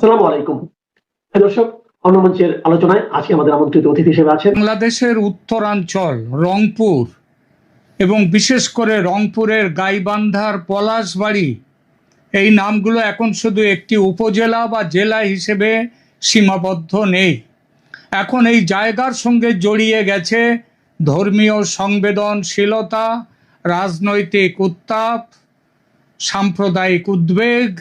আসসালামু আলাইকুম। দর্শক, অন্য মঞ্চের আলোচনায় আজকে আমাদের আমন্ত্রিত অতিথি হিসেবে আছেন বাংলাদেশের উত্তরাঞ্চল রংপুর এবং বিশেষ করে রংপুরের গাইবান্ধার পলাশবাড়ি, এই নামগুলো এখন শুধু একটি উপজেলা বা জেলা হিসেবে সীমাবদ্ধ নেই। এখন এই জায়গার সঙ্গে জড়িয়ে গেছে ধর্মীয় সংবেদনশীলতা, রাজনৈতিক উত্তাপ, সাম্প্রদায়িক উদ্বেগ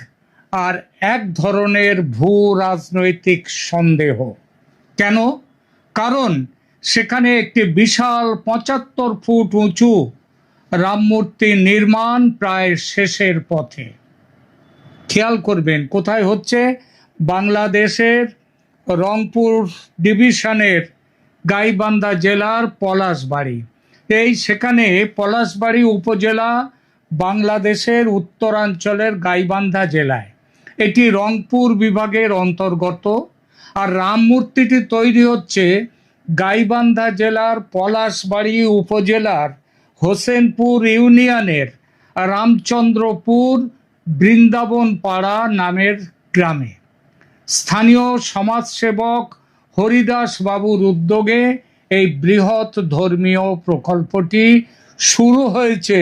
আর এক ধরনের ভূ রাজনৈতিক সন্দেহ। কেন? কারণ সেখানে একটি বিশাল ৭৫ ফুট উঁচু রামমূর্তি নির্মাণ প্রায় শেষের পথে। খেয়াল করবেন কোথায় হচ্ছে? বাংলাদেশের রংপুর ডিভিশনের গাইবান্ধা জেলার পলাশবাড়ি। সেখানে পলাশবাড়ি উপজেলা বাংলাদেশের উত্তরাঞ্চলের গাইবান্ধা জেলায়, এটি রংপুর বিভাগের অন্তর্গত। আর রাম মূর্তিটি তৈরি হচ্ছে গাইবান্ধা জেলার পলাশবাড়ি উপজেলার হোসেনপুর ইউনিয়নের রামচন্দ্রপুর বৃন্দাবন পাড়া নামের গ্রামে। স্থানীয় সমাজসেবক হরিদাস বাবুর উদ্যোগে এই বৃহৎ ধর্মীয় প্রকল্পটি শুরু হয়েছে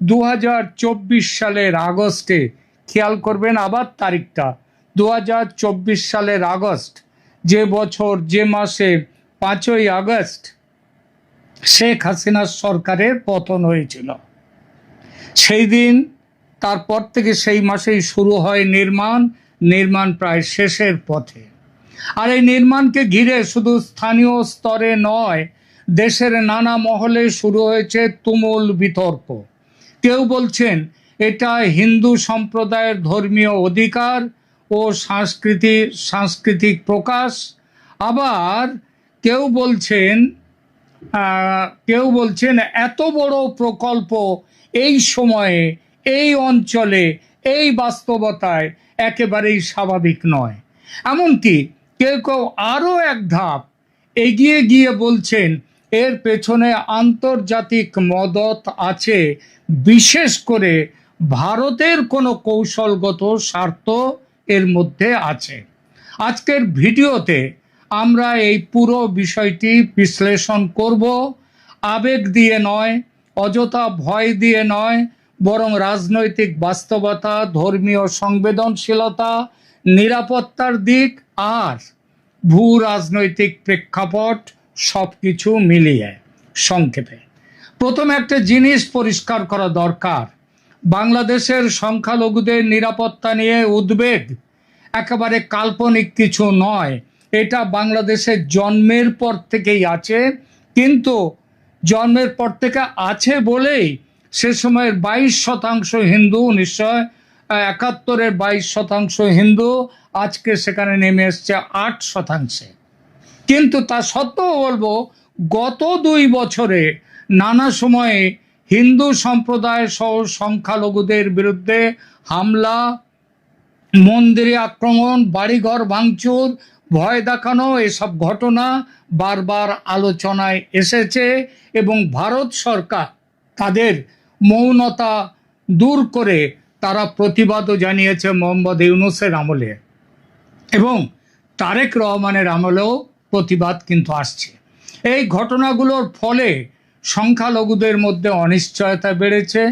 ২০২৪ সালের আগস্টে। খেয়াল করবেন আবার তারিখটা, ২০২৪ সালের আগস্ট, যে বছর যে মাসে ৫ই আগস্ট শেখ হাসিনার সরকারের পতন হয়েছিল। সেই দিন, তারপর থেকে সেই মাসেই শুরু হয় নির্মাণ প্রায় শেষের পথে। আর এই নির্মাণকে ঘিরে শুধু স্থানীয় স্তরে নয়, দেশের নানা মহলে শুরু হয়েছে তুমুল বিতর্ক। কেউ বলছেন এটা হিন্দু সম্প্রদায়ের ধর্মীয় অধিকার ও সাংস্কৃতিক প্রকাশ। আবার কেউ বলছেন এত বড় প্রকল্প এই সময়ে, এই অঞ্চলে, এই বাস্তবতায় একেবারেই স্বাভাবিক নয়। এমনকি কেউ আরও এক ধাপ এগিয়ে গিয়ে বলছেন এর পেছনে আন্তর্জাতিক মদত আছে, বিশেষ করে ভারতের কোনো কৌশলগত স্বার্থ এর মধ্যে আছে। আজকের ভিডিওতে আমরা এই পুরো বিষয়টি বিশ্লেষণ করব, আবেগ দিয়ে নয়, অযথা ভয় দিয়ে নয়, বরং রাজনৈতিক বাস্তবতা, ধর্মীয় সংবেদনশীলতা, নিরাপত্তার দিক আর ভূ রাজনৈতিক প্রেক্ষাপট সব কিছু মিলিয়ে। সংক্ষেপে প্রথমে একটা জিনিস পরিষ্কার করা দরকার, বাংলাদেশের সংখ্যালঘুদের নিরাপত্তা নিয়ে উদ্বেগ একেবারে কাল্পনিক কিছু নয়। এটা বাংলাদেশের জন্মের পর থেকেই আছে, কিন্তু জন্মের পর থেকে আছে বলেই সে সময়ের ২২% হিন্দু, ১৯৭১-এর ২২% হিন্দু, আজকে সেখানে নেমে এসছে ৮%। কিন্তু তা সত্ত্বেও বলবো, গত ২ বছরে নানা সময়ে হিন্দু সম্প্রদায় সহ সংখ্যালঘুদের বিরুদ্ধে হামলা, মন্দিরে আক্রমণ, বাড়িঘর ভাঙচুর, ভয় দেখানো, এসব ঘটনা বারবার আলোচনায় এসেছে এবং ভারত সরকার তাদের মৌনতা দূর করে তারা প্রতিবাদও জানিয়েছে মোহাম্মদ ইউনূসের আমলে, এবং তারেক রহমানের আমলেও প্রতিবাদ কিন্তু আসছে। এই ঘটনাগুলোর ফলে সংখ্যালঘুদের মধ্যে অনিশ্চয়তা বেড়েছে,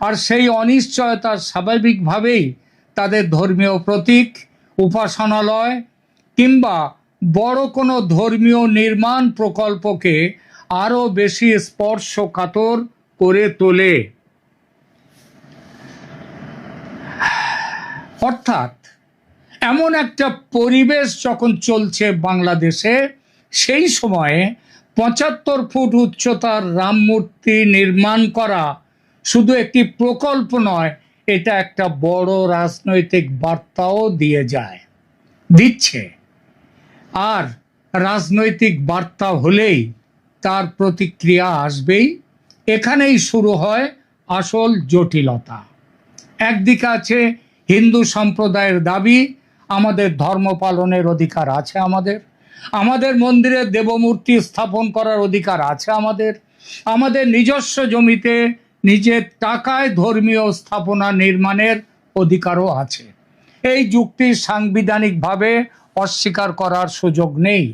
আর সেই অনিশ্চয়তা স্বাভাবিকভাবেই তাদের ধর্মীয় প্রতীক, উপাসনালয় কিংবা বড় কোনো ধর্মীয় নির্মাণ প্রকল্পকে আরও বেশি স্পর্শকাতর করে তোলে। অর্থাৎ এমন একটা পরিবেশ যখন চলছে বাংলাদেশে, সেই সময়ে ৭৫ ফুট উচ্চতার রাম মূর্তি নির্মাণ করা শুধু একটি প্রকল্প নয়, এটা একটা বড় রাজনৈতিক বার্তাও দিচ্ছে। আর রাজনৈতিক বার্তা হলেই তার প্রতিক্রিয়া আসবেই। এখানেই শুরু হয় আসল জটিলতা। একদিকে আছে হিন্দু সম্প্রদায়ের দাবি আমাদের ধর্ম পালনের অধিকার আছে, আমাদের মন্দিরে দেবমূর্তি স্থাপন করার অধিকার আছে, আমাদের নিজস্ব জমিতে নিজের টাকায় ধর্মীয় স্থাপনা নির্মাণের অধিকারও আছে। এই যুক্তি সাংবিধানিকভাবে অস্বীকার করার সুযোগ নেই,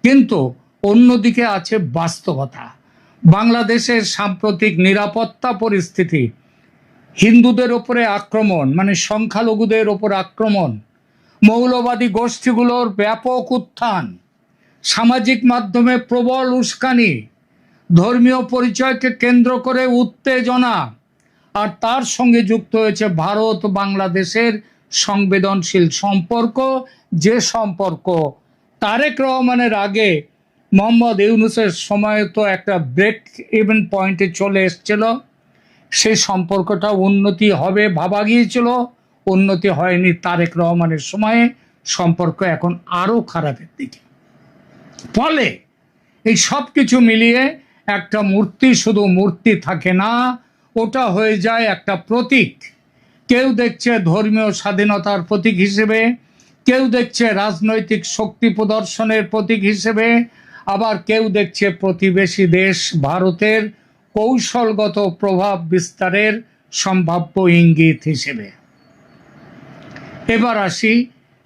কিন্তু অন্যদিকে আছে বাস্তবতা। বাংলাদেশের সাম্প্রতিক নিরাপত্তা পরিস্থিতি, হিন্দুদের ওপরে আক্রমণ মানে সংখ্যালঘুদের ওপর আক্রমণ, মৌলবাদী গোষ্ঠীগুলোর ব্যাপক উত্থান, সামাজিক মাধ্যমে প্রবল উস্কানি, ধর্মীয় পরিচয়কে কেন্দ্র করে উত্তেজনা, আর তার সঙ্গে যুক্ত হয়েছে ভারত বাংলাদেশের সংবেদনশীল সম্পর্ক, যে সম্পর্ক তারেক রহমানের আগে মোহাম্মদ ইউনূসের সময় তো একটা ব্রেক ইভেন পয়েন্টে চলে এসেছিল। সেই সম্পর্কটা উন্নতি হবে ভাবা গিয়েছিল, উন্নতি হয়নি। তারেক রহমানের সময়ে সম্পর্ক এখন আরো খারাপের দিকে। ফলে এই সব কিছু মিলিয়ে একটা মূর্তি শুধু মূর্তি থাকে না, ওটা হয়ে যায় একটা প্রতীক। কেউ দেখছে ধর্মীয় স্বাধীনতার প্রতীক হিসেবে, কেউ দেখছে রাজনৈতিক শক্তি প্রদর্শনের প্রতীক হিসেবে, আবার কেউ দেখছে প্রতিবেশী দেশ ভারতের কৌশলগত প্রভাব বিস্তারের সম্ভাব্য ইঙ্গিত হিসেবে। এবার আসি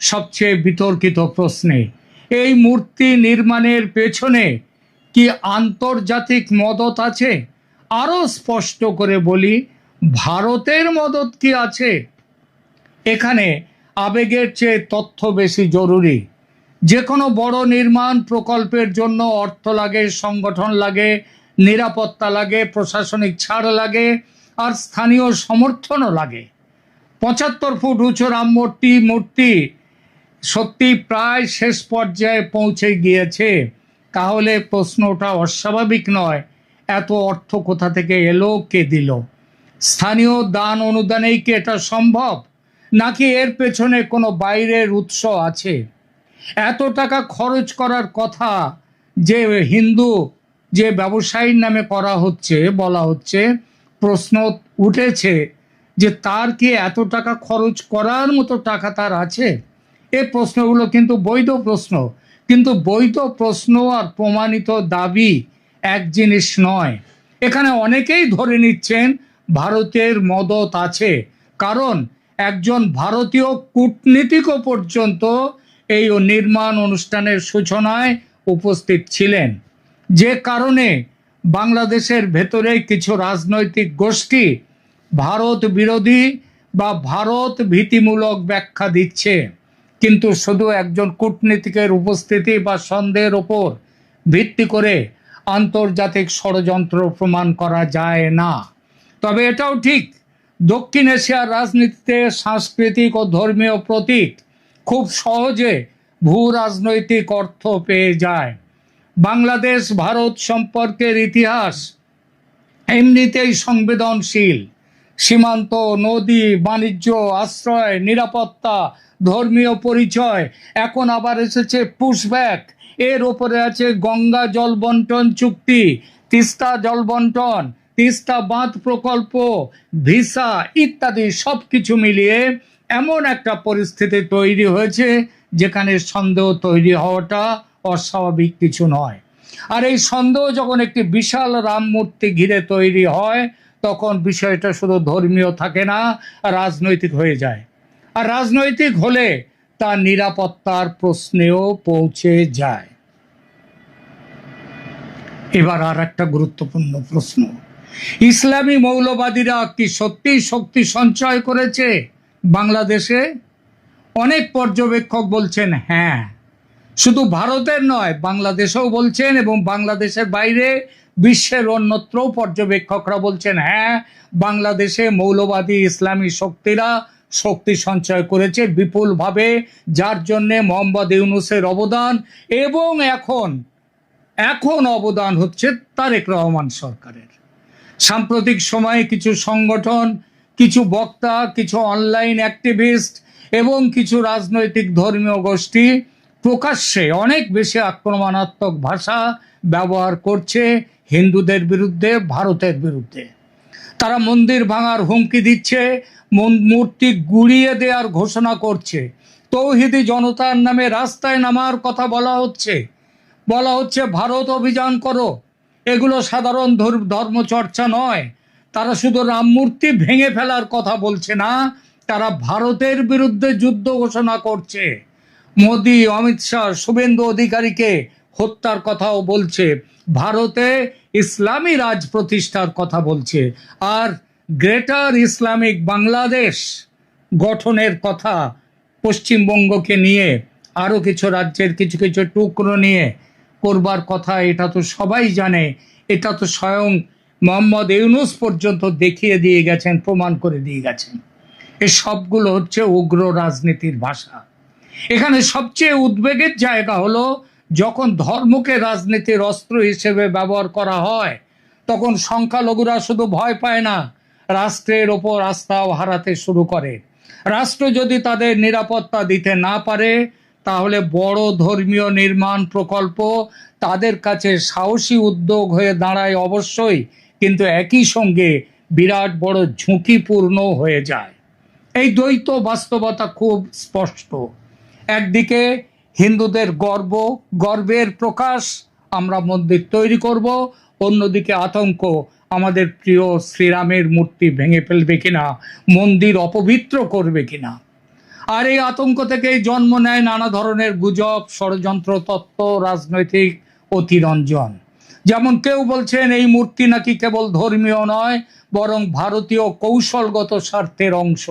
সবচেয়ে বিতর্কিত প্রশ্নে, এই মূর্তি নির্মাণের পেছনে কি আন্তর্জাতিক মদত আছে? আরো স্পষ্ট করে বলি, ভারতের মদত কি আছে? এখানে আবেগের চেয়ে তথ্য বেশি জরুরি। যে কোনো বড় নির্মাণ প্রকল্পের জন্য অর্থ লাগে, সংগঠন লাগে, নিরাপত্তা লাগে, প্রশাসনিক ছাড় লাগে, আর স্থানীয় সমর্থনও লাগে। ৭৫ ফুট উঁচু রাম মূর্তি সত্যি প্রায় শেষ পর্যায়ে পৌঁছে গিয়েছে। তাহলে প্রশ্নটা অস্বাভাবিক নয়, এত অর্থ কোথা থেকে এলো, কে দিল? স্থানীয় দান অনুদানেই কি এটা সম্ভব, নাকি এর পেছনে কোনো বাইরের উৎস আছে? এত টাকা খরচ করার কথা যে হিন্দু যে ব্যবসায়ীর নামে করা হচ্ছে, বলা হচ্ছে, প্রশ্ন উঠেছে যে তার কি এত টাকা খরচ করার মতো টাকা তার আছে? এই প্রশ্নগুলো কিন্তু বৈধ প্রশ্ন, কিন্তু বৈধ প্রশ্ন আর প্রমাণিত দাবি এক জিনিস নয়। এখানে অনেকেই ধরে নিচ্ছেন ভারতের মদত আছে, কারণ একজন ভারতীয় কূটনীতিকও পর্যন্ত এই নির্মাণ অনুষ্ঠানের সূচনায় উপস্থিত ছিলেন। যে কারণে বাংলাদেশের ভেতরে কিছু রাজনৈতিক গোষ্ঠী ভারত বিরোধী বা ভারত ভীতিমূলক ব্যাখ্যা দিচ্ছে, কিন্তু শুধু একজন কূটনীতিকের উপস্থিতি বা সন্দেহের ওপর ভিত্তি করে আন্তর্জাতিক ষড়যন্ত্র প্রমাণ করা যায় না। তবে এটাও ঠিক, দক্ষিণ এশিয়ার রাজনীতিতে সাংস্কৃতিক ও ধর্মীয় প্রতীক খুব সহজে ভূ রাজনৈতিক অর্থ পেয়ে যায়। বাংলাদেশ ভারত সম্পর্কের ইতিহাস এমনিতেই সংবেদনশীল। সীমান্ত, নদী, বাণিজ্য, আশ্রয়, নিরাপত্তা, ধর্মীয় পরিচয়, এখন আবার এসেছে পুশব্যাক, এর ওপরে আছে গঙ্গা জল বন্টন চুক্তি, তিস্তা জল বন্টন, তিস্তা বাঁধ প্রকল্প, ভিসা ইত্যাদি। সব কিছু মিলিয়ে এমন একটা পরিস্থিতি তৈরি হয়েছে যেখানে সন্দেহ তৈরি হওয়াটা অস্বাভাবিক কিছু নয়। আর এই সন্দেহ যখন একটি বিশাল রাম মূর্তি ঘিরে তৈরি হয়, তখন বিষয়টা শুধু ধর্মীয় থাকে না, রাজনৈতিক হয়ে যায়। আর রাজনৈতিক হলে তা নিরাপত্তার প্রশ্নেও পৌঁছে যায়। এবার আর একটা গুরুত্বপূর্ণ প্রশ্ন, ইসলামী মৌলবাদীরা কি সত্যিই শক্তি সঞ্চয় করেছে বাংলাদেশে? অনেক পর্যবেক্ষক বলছেন হ্যাঁ, শুধু ভারতের নয়, বাংলাদেশেও বলছেন, এবং বাংলাদেশের বাইরে বিশ্বের অন্যত্রও পর্যবেক্ষকরা বলছেন হ্যাঁ, বাংলাদেশে মৌলবাদী ইসলামী শক্তিরা শক্তি সঞ্চয় করেছে বিপুলভাবে, যার জন্যে মোহাম্মদ ইউনূসের অবদান এবং এখন অবদান হচ্ছে তারেক রহমান সরকারের। সাম্প্রতিক সময়ে কিছু সংগঠন, কিছু বক্তা, কিছু অনলাইন অ্যাক্টিভিস্ট এবং কিছু রাজনৈতিক ধর্মীয় গোষ্ঠী প্রকাশ্যে অনেক বেশি আক্রমণাত্মক ভাষা ব্যবহার করছে হিন্দুদের বিরুদ্ধে, ভারতের বিরুদ্ধে। তারা মন্দির ভাঙার হুমকি দিচ্ছে, মূর্তি গুড়িয়ে দেওয়ার ঘোষণা করছে, তৌহিদি জনতার নামে রাস্তায় নামার কথা বলা হচ্ছে ভারত অভিযান করো। এগুলো সাধারণ ধর্মচর্চা নয়। তারা শুধু রাম মূর্তি ভেঙে ফেলার কথা বলছে না, তারা ভারতের বিরুদ্ধে যুদ্ধ ঘোষণা করছে। মোদি, অমিত শাহ, শুভেন্দু অধিকারীকে হত্যার কথাও বলছে, ভারতে ইসলামী রাজ প্রতিষ্ঠার কথা বলছে, আর গ্রেটার ইসলামিক বাংলাদেশ গঠনের কথা পশ্চিমবঙ্গকে নিয়ে, আরো কিছু রাজ্যের কিছু কিছু টুকরো নিয়ে করবার কথা। এটা তো সবাই জানে, এটা তো স্বয়ং মোহাম্মদ ইউনূস পর্যন্ত দেখিয়ে দিয়ে গেছেন, প্রমাণ করে দিয়ে গেছেন। এই সবগুলো হচ্ছে উগ্র রাজনীতির ভাষা। এখানে সবচেয়ে উদ্বেগের জায়গা হলো যখন ধর্মকে রাজনীতির অস্ত্র হিসেবে ব্যবহার করা হয়, তখন সংখ্যালঘুরা শুধু ভয় পায় না, রাষ্ট্রের ওপর আস্থাও হারাতে শুরু করে। রাষ্ট্র যদি তাদের নিরাপত্তা দিতে না পারে, তাহলে বড় ধর্মীয় নির্মাণ প্রকল্প তাদের কাছে সাহসী উদ্যোগ হয়ে দাঁড়ায় অবশ্যই, কিন্তু একই সঙ্গে বিরাট বড় ঝুঁকিপূর্ণ হয়ে যায়। এই দ্বৈত বাস্তবতা খুব স্পষ্ট। একদিকে হিন্দুদের গর্বের প্রকাশ, আমরা মন্দির তৈরি করব, অন্যদিকে আতঙ্ক, আমাদের প্রিয় শ্রীরামের মূর্তি ভেঙে ফেলবে কিনা, মন্দির অপবিত্র করবে কিনা। আর এই আতঙ্ক থেকেই জন্ম নেয় নানা ধরনের গুজব, ষড়যন্ত্র তত্ত্ব, রাজনৈতিক অতিরঞ্জন। যেমন কেউ বলছেন এই মূর্তি নাকি কেবল ধর্মীয় নয়, বরং ভারতীয় কৌশলগত স্বার্থের অংশ।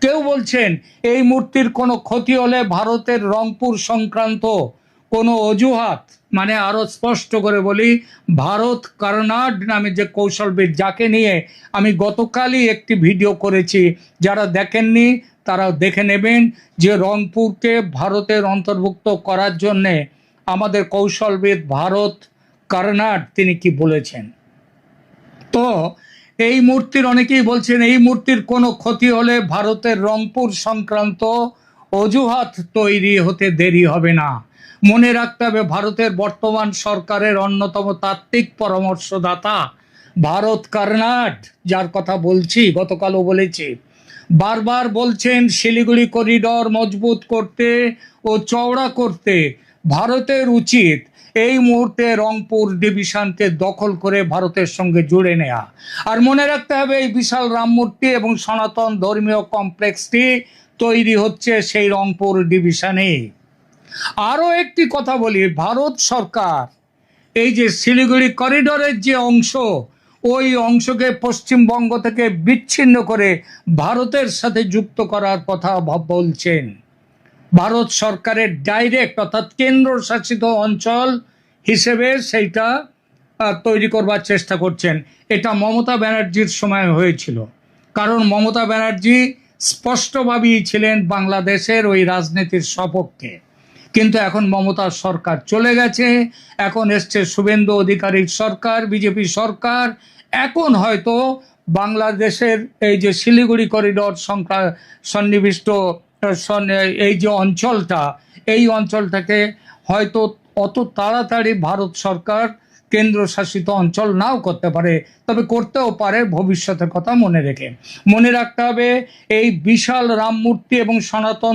কেউ বলছেন এই মূর্তির কোনো ক্ষতি হলে ভারতের রংপুর সংক্রান্ত কোনো অজুহাত, মানে আরো স্পষ্ট করে বলি, ভারত কার্নাড নামে যে কৌশলবিদ, যাকে নিয়ে আমি গতকালই একটি ভিডিও করেছি, যারা দেখেননি তারাও দেখে নেবেন, যে রংপুরকে ভারতের অন্তর্ভুক্ত করার জন্যে আমাদের কৌশলবিদ ভারত কার্নাড তিনি কি বলেছেন। তো এই মূর্তির, অনেকেই বলছেন এই মূর্তির কোনো ক্ষতি হলে ভারতের রংপুর সংক্রান্ত অজুহাত তৈরি হতে দেরি হবে না। মনে রাখতে হবে, ভারতের বর্তমান সরকারের অন্যতম তাত্ত্বিক পরামর্শদাতা ভারত কার্নাড, যার কথা বলছি, গতকালও বলেছি, বারবার বলছেন শিলিগুড়ি করিডর মজবুত করতে ও চওড়া করতে ভারতের উচিত এই মুহূর্তে রংপুর ডিভিশনকে দখল করে ভারতের সঙ্গে জুড়ে নেওয়া। আর মনে রাখতে হবে, এই বিশাল রাম মূর্তি এবং সনাতন ধর্মীয় কমপ্লেক্সটি তৈরি হচ্ছে সেই রংপুর ডিভিশনে। আরও একটি কথা বলি, ভারত সরকার এই যে শিলিগুড়ি করিডরের যে অংশ, ওই অংশকে পশ্চিমবঙ্গ থেকে বিচ্ছিন্ন করে ভারতের সাথে যুক্ত করার কথা বলছেন। ভারত সরকারের ডাইরেক্ট অর্থাৎ কেন্দ্রশাসিত অঞ্চল হিসেবে সেইটা তৈরি করবার চেষ্টা করছেন। এটা মমতা ব্যানার্জির সময় হয়েছিল, কারণ মমতা ব্যানার্জি স্পষ্টভাবেই ছিলেন বাংলাদেশের ওই রাজনীতির সপক্ষে। কিন্তু এখন মমতার সরকার চলে গেছে, এখন এসছে শুভেন্দু অধিকারীর সরকার, বিজেপি সরকার। এখন হয়তো বাংলাদেশের এই যে শিলিগুড়ি করিডর সন্নিবিষ্ট এই যে অঞ্চলটা, এই অঞ্চলটাকে হয়তো অত তাড়াতাড়ি ভারত সরকার কেন্দ্রশাসিত অঞ্চল নাও করতে পারে, তবে করতেও পারে ভবিষ্যতের কথা মনে রেখে। মনে রাখতে হবে, এই বিশাল রাম মূর্তি এবং সনাতন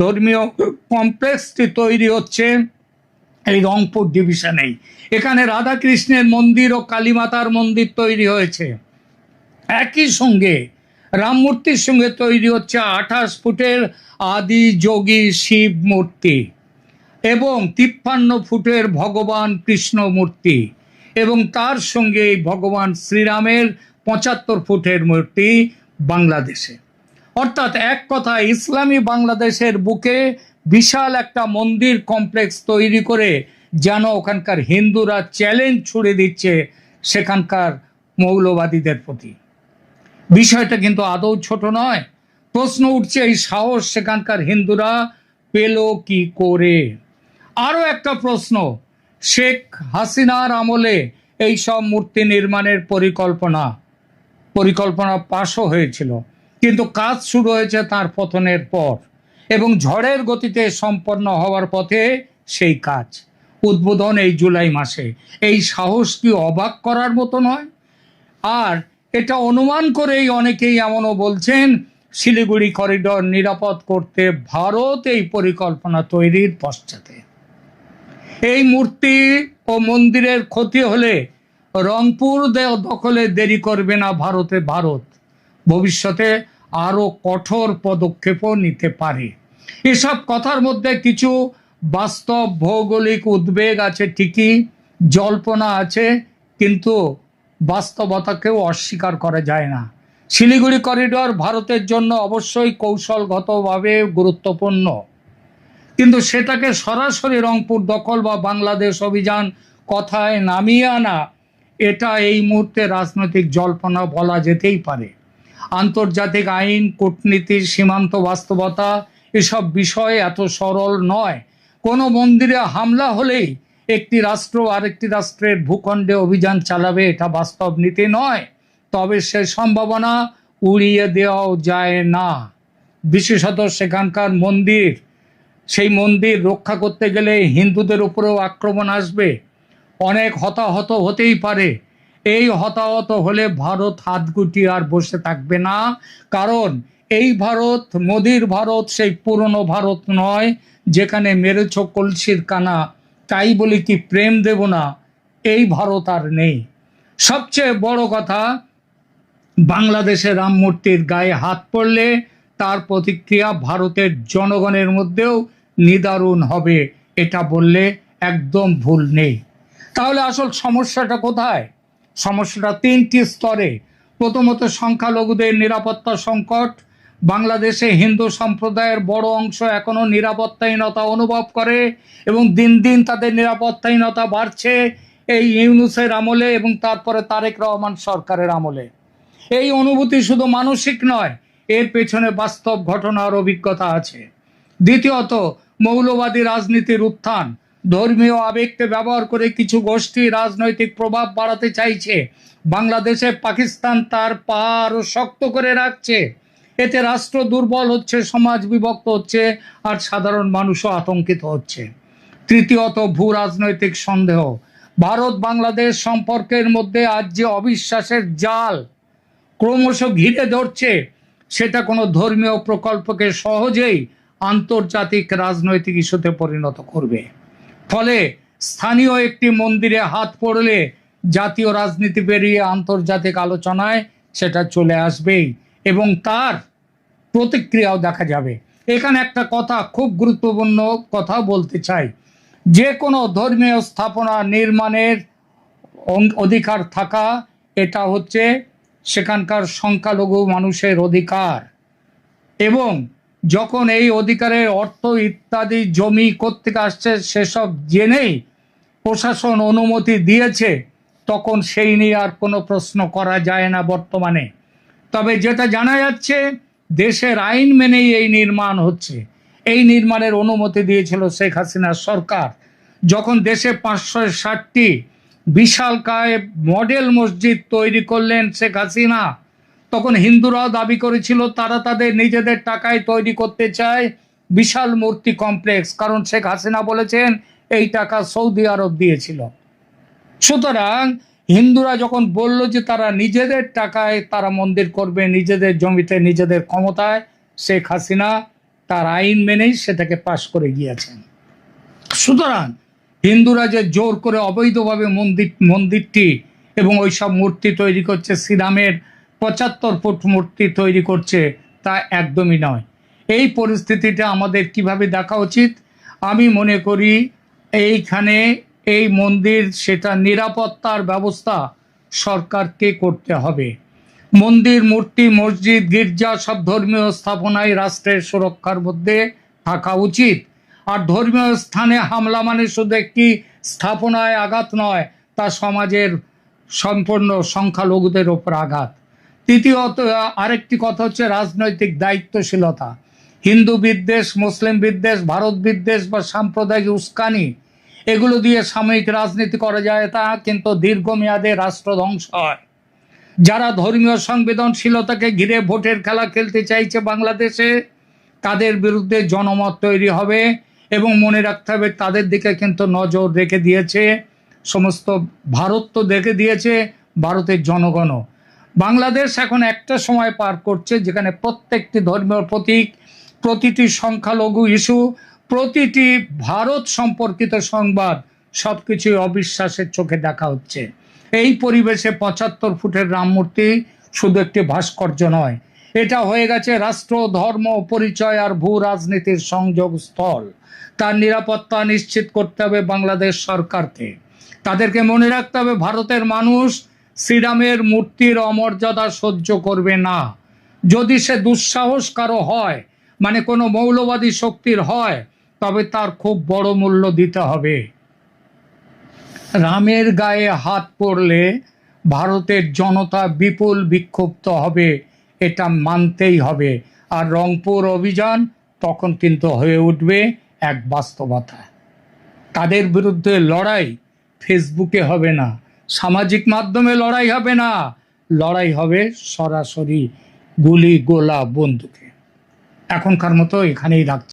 ধর্মীয় কমপ্লেক্সটি তৈরি হচ্ছে এই রংপুর ডিভিশনেই। এখানে রাধাকৃষ্ণের মন্দির ও কালীমাতার মন্দির তৈরি হয়েছে, একই সঙ্গে রাম মূর্তির সঙ্গে তৈরি হচ্ছে 28 ফুটের আদি যোগী শিব মূর্তি এবং 53 ফুটের ভগবান কৃষ্ণ মূর্তি, এবং তার সঙ্গে এই ভগবান শ্রীরামের 75 ফুটের মূর্তি বাংলাদেশে। অর্থাৎ এক কথা, ইসলামী বাংলাদেশের বুকে বিশাল একটা মন্দির কমপ্লেক্স তৈরি করে যেন ওখানকার হিন্দুরা চ্যালেঞ্জ ছুড়ে দিচ্ছে সেখানকার মৌলবাদীদের প্রতি। বিষয়টা কিন্তু আদৌ ছোট নয়। প্রশ্ন উঠছে, এই সাহস সেখানকার হিন্দুরা পেল কি করে? আরও একটা প্রশ্ন, শেখ হাসিনার আমলে এই সব মূর্তি নির্মাণের পরিকল্পনা পাশও হয়েছিল, কিন্তু কাজ শুরু হয়েছে তার পতনের পর এবং ঝড়ের গতিতে সম্পন্ন হওয়ার পথে সেই কাজ। উদ্বোধন এই জুলাই মাসে। এই সাহস কি অবাক করার মতো নয়? আর এটা অনুমান করেই অনেকেই এমনও বলছেন, শিলিগুড়ি করিডর নিরাপদ করতে ভারত এই পরিকল্পনা তৈরির পশ্চাতে। এই মূর্তি ও মন্দিরের ক্ষতি হলে রংপুর দখলে দেরি করবে না ভারত ভবিষ্যতে আরো কঠোর পদক্ষেপও নিতে পারে। এসব কথার মধ্যে কিছু বাস্তব ভৌগোলিক উদ্বেগ আছে ঠিকই, জল্পনা আছে, কিন্তু বাস্তবতাকেও অস্বীকার করা যায় না। শিলিগুড়ি করিডোর ভারতের জন্য অবশ্যই কৌশলগতভাবে গুরুত্বপূর্ণ, কিন্তু সেটাকে সরাসরি রংপুর দখল বা বাংলাদেশ অভিযান কথায় নামিয়ে আনা, এটা এই মুহূর্তে রাজনৈতিক জল্পনা বলা যেতেই পারে। আন্তর্জাতিক আইন, কূটনীতি, সীমান্ত বাস্তবতা এসব বিষয় এত সরল নয়। কোনো মন্দিরে হামলা হলেই একটি রাষ্ট্র আরেকটি রাষ্ট্রের ভূখণ্ডে অভিযান চালাবে, এটা বাস্তব নীতি নয়। তবে সে সম্ভাবনা উড়িয়ে দেওয়াও যায় না। বিশেষত সেখানকার মন্দির, সেই মন্দির রক্ষা করতে গেলে হিন্দুদের উপরেও আক্রমণ আসবে, অনেক হতাহত হতেই পারে। এই হতাহত হলে ভারত হাত গুটিয়ে আর বসে থাকবে না, কারণ এই ভারত, মোদির ভারত, সেই পুরনো ভারত নয় যেখানে মেরেছ কলসির কানা তাই বলি কি প্রেম দেব না, এই ভারত আর নেই। সবচেয়ে বড় কথা, বাংলাদেশে রাম মূর্তির গায়ে হাত পড়লে তার প্রতিক্রিয়া ভারতের জনগণের মধ্যেও নিদারুণ হবে, এটা বললে একদম ভুল নেই। তাহলে আসল সমস্যাটা কোথায়? সমস্যাটা তিনটি স্তরে। প্রথমত, সংখ্যালঘুদের নিরাপত্তা সংকট। বাংলাদেশে হিন্দু সম্প্রদায়ের বড় অংশ এখনো নিরাপত্তাহীনতা অনুভব করে এবং দিন দিন তাদের নিরাপত্তাহীনতা বাড়ছে এই ইউনূসের আমলে এবং তারপরে তারেক রহমান সরকারের আমলে। এই অনুভূতি শুধু মানসিক নয়, এর পেছনে বাস্তব ঘটনার অভিজ্ঞতা আছে। দ্বিতীয়ত, মৌলবাদী রাজনীতির উত্থান। ধর্মীয় আবেগকে ব্যবহার করে কিছু গোষ্ঠী রাজনৈতিক প্রভাব বাড়াতে চাইছে। বাংলাদেশে পাকিস্তান তার পা আরো শক্ত করে রাখছে। এতে রাষ্ট্র দুর্বল হচ্ছে, সমাজ বিভক্ত হচ্ছে, আর সাধারণ মানুষও আতঙ্কিত হচ্ছে। তৃতীয়ত, ভূ রাজনৈতিক সন্দেহ। ভারত বাংলাদেশ সম্পর্কের মধ্যে আজ যে অবিশ্বাসের জাল ক্রমশ ঘিরে ধরছে, সেটা কোনো ধর্মীয় প্রকল্পকে সহজেই আন্তর্জাতিক রাজনৈতিক ইস্যুতে পরিণত করবে। ফলে স্থানীয় একটি মন্দিরে হাত পড়লে জাতীয় রাজনীতি পেরিয়ে আন্তর্জাতিক আলোচনায় সেটা চলে আসবেই এবং তার প্রতিক্রিয়াও দেখা যাবে। এখানে একটা কথা, খুব গুরুত্বপূর্ণ কথা বলতে চাই। যে কোনো ধর্মীয় স্থাপনা নির্মাণের অধিকার থাকা, এটা হচ্ছে সেখানকার সংখ্যালঘু মানুষের অধিকার, এবং যখন এই অধিকারের অর্থ ইত্যাদি জমি কোত্থেকে আসছে সেসব জেনেই প্রশাসন অনুমতি দিয়েছে, তখন সেই নিয়ে আর কোনো প্রশ্ন করা যায় না বর্তমানে। তবে যেটা জানা যাচ্ছে, দেশের আইন মেনেই এই নির্মাণ হচ্ছে। এই নির্মাণের অনুমতি দিয়েছিল শেখ হাসিনার সরকার। যখন দেশে 560টি বিশালকায় মডেল মসজিদ তৈরি করলেন শেখ হাসিনা, তখন হিন্দুরাও দাবি করেছিল তারা তাদের নিজেদের টাকায় তৈরি করতে চায় বিশাল মূর্তি কমপ্লেক্স, কারণ শেখ হাসিনা বলেছেন এই টাকা সৌদি আরব দিয়েছিল। সুতরাং হিন্দুরা যখন বলল যে তারা নিজেদের টাকায় তারা মন্দির করবে, নিজেদের জমিতে, নিজেদের ক্ষমতায়, শেখ হাসিনা তার আইন মেনেই সেটাকে পাশ করে গিয়েছেন। সুতরাং হিন্দুরা যে জোর করে অবৈধভাবে মন্দিরটি এবং ওইসব মূর্তি তৈরি করছে, শ্রীরামের 75 ফুট মূর্তি তৈরি করছে, তা একদমই নয়। এই পরিস্থিতিটা আমাদের কিভাবে দেখা উচিত? আমি মনে করি এইখানে এই মন্দির, সেটা নিরাপত্তার ব্যবস্থা সরকারকে করতে হবে। মন্দির, মূর্তি, মসজিদ, গির্জা সব ধর্মীয় স্থাপনায় রাষ্ট্রের সুরক্ষার মধ্যে থাকা উচিত। আর ধর্মীয় স্থানে হামলা মানে শুধু একটি স্থাপনায় আঘাত নয়, তা সমাজের সম্পূর্ণ সংখ্যালঘুদের ওপর আঘাত। তৃতীয়ত, আরেকটি কথা হচ্ছে রাজনৈতিক দায়িত্বশীলতা। হিন্দু বিদ্বেষ, মুসলিম বিদ্বেষ, ভারত বিদ্বেষ বা সাম্প্রদায়িক উস্কানি, এগুলো দিয়ে সাময়িক রাজনীতি করা যায়, তা কিন্তু দীর্ঘমেয়াদে রাষ্ট্র ধ্বংস হয়। যারা ধর্মীয় সংবেদনশীলতাকে ঘিরে ভোটের খেলা খেলতে চাইছে বাংলাদেশে, তাদের বিরুদ্ধে জনমত তৈরি হবে এবং মনে রাখতে হবে তাদের দিকে কিন্তু নজর রেখে দিয়েছে সমস্ত ভারত, তো দেখে দিয়েছে ভারতের জনগণও। বাংলাদেশ এখন একটা সময় পার করছে যেখানে প্রত্যেকটি ধর্মীয় প্রতীক, প্রতিটি সংখ্যালঘু ইস্যু, প্রতিটি ভারত সম্পর্কিত সংবাদ সবকিছুই অবিশ্বাসের চোখে দেখা হচ্ছে। এই পরিবেশে 75 ফুটের রাম মূর্তি শুধু একটি ভাস্কর্য নয়, এটা হয়ে গেছে রাষ্ট্র, ধর্ম, পরিচয় আর ভূ রাজনীতির সংযোগ স্থল। তার নিরাপত্তা নিশ্চিত করতে হবে বাংলাদেশ সরকারকে। তাদেরকে মনে রাখতে হবে ভারতের মানুষ শ্রীরামের মূর্তির অমর্যাদা সহ্য করবে না। যদি সে দুঃসাহস কারো হয়, মানে কোনো মৌলবাদী শক্তির হয়, তবে তার খুব বড় মূল্য দিতে হবে। রামের গায়ে হাত পড়লে ভারতের জনতা বিপুল বিক্ষুব্ধ হবে, এটা মানতেই হবে। আর রংপুর অভিযান তখন কিন্তু হয়ে উঠবে এক বাস্তবতা। তাদের বিরুদ্ধে লড়াই ফেসবুকে হবে না, সামাজিক মাধ্যমে লড়াই হবে না, লড়াই হবে সরাসরি গুলি গোলা বন্দুকে। এখনকার মতো এখানেই রাখছি।